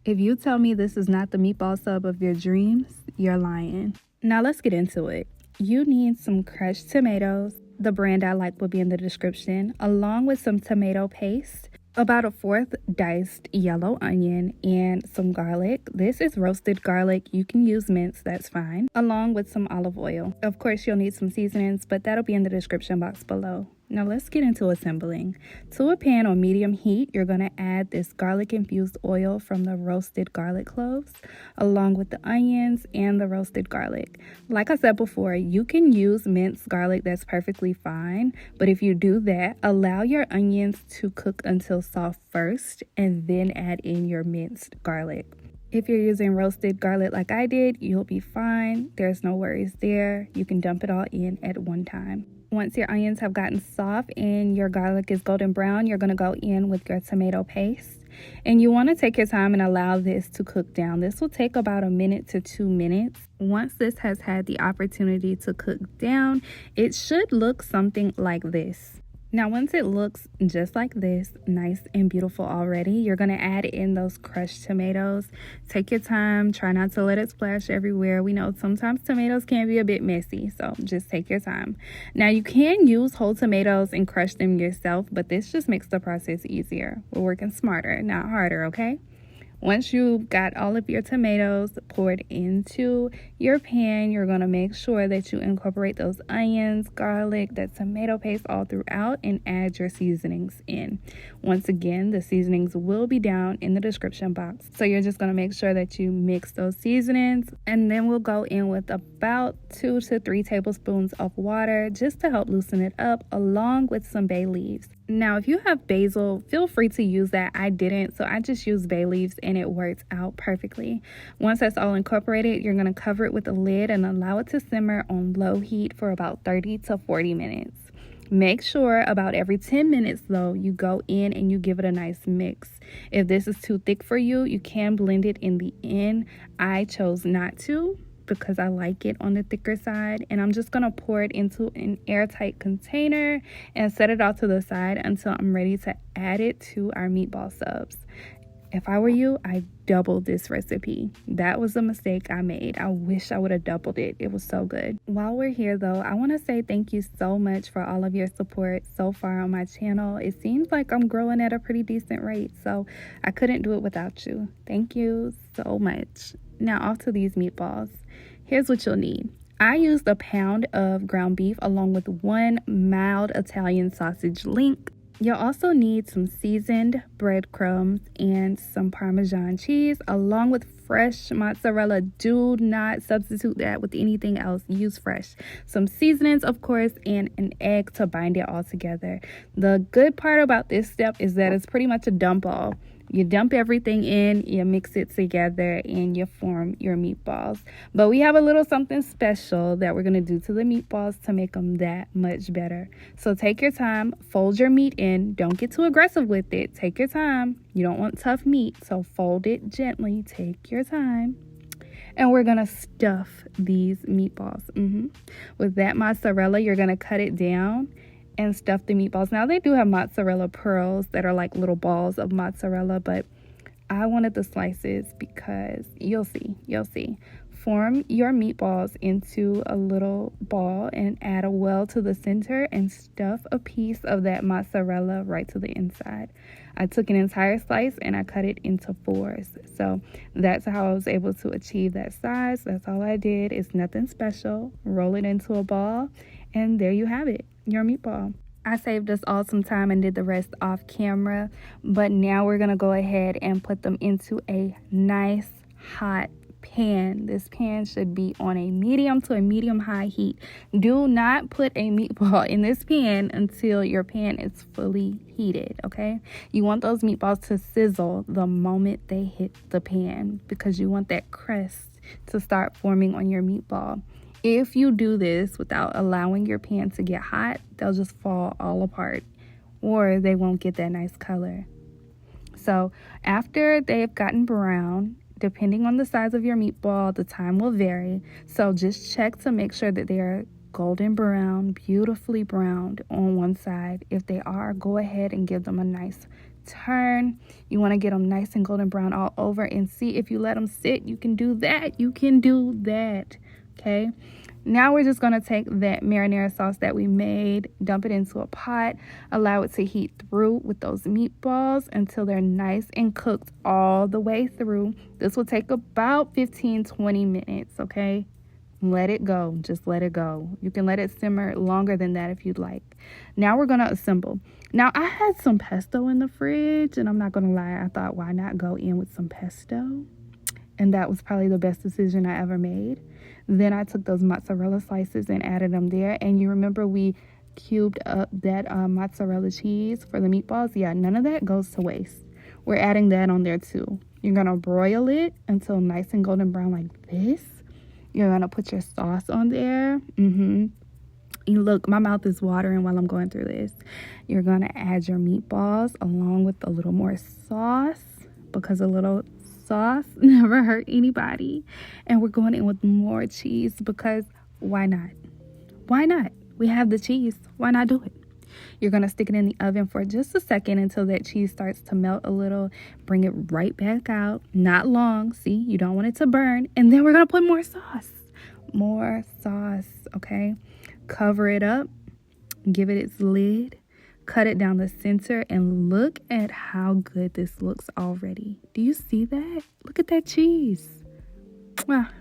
If you tell me this is not the meatball sub of your dreams, you're lying. Now let's get into it. You need some crushed tomatoes. The brand I like will be in the description, along with some tomato paste, about a fourth diced yellow onion, and some garlic. This is roasted garlic. You can use minced, that's fine, along with some olive oil. Of course, you'll need some seasonings, but that'll be in the description box below. Now let's get into assembling. To a pan on medium heat, you're going to add this garlic-infused oil from the roasted garlic cloves, along with the onions and the roasted garlic. Like I said before, you can use minced garlic, that's perfectly fine. But if you do that, allow your onions to cook until soft first, and then add in your minced garlic. If you're using roasted garlic like I did, you'll be fine. There's no worries there. You can dump it all in at one time. Once your onions have gotten soft and your garlic is golden brown, you're going to go in with your tomato paste. And you want to take your time and allow this to cook down. This will take about 1 minute to 2 minutes. Once this has had the opportunity to cook down, it should look something like this. Now, once it looks just like this, nice and beautiful already, you're going to add in those crushed tomatoes. Take your time. Try not to let it splash everywhere. We know sometimes tomatoes can be a bit messy, so just take your time. Now, you can use whole tomatoes and crush them yourself, but this just makes the process easier. We're working smarter, not harder, okay? Once you've got all of your tomatoes poured into your pan, you're going to make sure that you incorporate those onions, garlic, that tomato paste all throughout, and add your seasonings in. Once again, the seasonings will be down in the description box. So you're just going to make sure that you mix those seasonings, and then we'll go in with about 2 to 3 tablespoons of water just to help loosen it up, along with some bay leaves. Now, if you have basil, feel free to use that. I didn't, so I just used bay leaves and it worked out perfectly. Once that's all incorporated, you're going to cover it with a lid and allow it to simmer on low heat for about 30 to 40 minutes. Make sure about every 10 minutes, though, you go in and you give it a nice mix. If this is too thick for you, you can blend it in the end. I chose not to, because I like it on the thicker side, and I'm just gonna pour it into an airtight container and set it off to the side until I'm ready to add it to our meatball subs. If I were you, I doubled this recipe. That was a mistake I made. I wish I would have doubled it. It was so good. While we're here though, I want to say thank you so much for all of your support so far on my channel. It seems like I'm growing at a pretty decent rate, so I couldn't do it without you. Thank you so much. Now off to these meatballs. Here's what you'll need. I used a pound of ground beef along with 1 mild Italian sausage link. You'll also need some seasoned breadcrumbs and some Parmesan cheese, along with fresh mozzarella. Do not substitute that with anything else. Use fresh. Some seasonings, of course, and an egg to bind it all together. The good part about this step is that it's pretty much a dump all. You dump everything in, you mix it together, and you form your meatballs. But we have a little something special that we're going to do to the meatballs to make them that much better. So take your time, fold your meat in. Don't get too aggressive with it. Take your time. You don't want tough meat, so fold it gently. Take your time. And we're going to stuff these meatballs. With that mozzarella, you're going to cut it down and stuff the meatballs. Now, they do have mozzarella pearls that are like little balls of mozzarella, but I wanted the slices because you'll see. Form your meatballs into a little ball and add a well to the center and stuff a piece of that mozzarella right to the inside. I took an entire slice and I cut it into 4s. So that's how I was able to achieve that size. That's all I did. It's nothing special. Roll it into a ball, and there you have it, your meatball. I saved us all some time and did the rest off camera, but now we're gonna go ahead and put them into a nice hot pan. This pan should be on a medium to a medium high heat. Do not put a meatball in this pan until your pan is fully heated, okay? You want those meatballs to sizzle the moment they hit the pan, because you want that crust to start forming on your meatball. If you do this without allowing your pan to get hot, they'll just fall all apart, or they won't get that nice color. So after they've gotten brown, depending on the size of your meatball, the time will vary. So just check to make sure that they are golden brown, beautifully browned on one side. If they are, go ahead and give them a nice turn. You want to get them nice and golden brown all over, and see if you let them sit, you can do that. You can do that. Okay. Now we're just going to take that marinara sauce that we made, dump it into a pot, allow it to heat through with those meatballs until they're nice and cooked all the way through. This will take about 15-20 minutes, okay? Let it go. Just let it go. You can let it simmer longer than that if you'd like. Now we're going to assemble. Now I had some pesto in the fridge, and I'm not going to lie, I thought, why not go in with some pesto? And that was probably the best decision I ever made. Then I took those mozzarella slices and added them there. And you remember we cubed up that mozzarella cheese for the meatballs? Yeah, none of that goes to waste. We're adding that on there too. You're going to broil it until nice and golden brown like this. You're going to put your sauce on there. You look, my mouth is watering while I'm going through this. You're going to add your meatballs along with a little more sauce, because a little sauce never hurt anybody. And we're going in with more cheese, because why not? Why not? We have the cheese. Why not do it? You're going to stick it in the oven for just a second until that cheese starts to melt a little. Bring it right back out. Not long. See, you don't want it to burn. And then we're going to put more sauce. More sauce, okay? Cover it up. Give it its lid. Cut it down the center, and look at how good this looks already. Do you see that? Look at that cheese.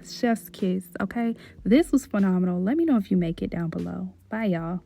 Chef's kiss, okay? This was phenomenal. Let me know if you make it down below. Bye, y'all.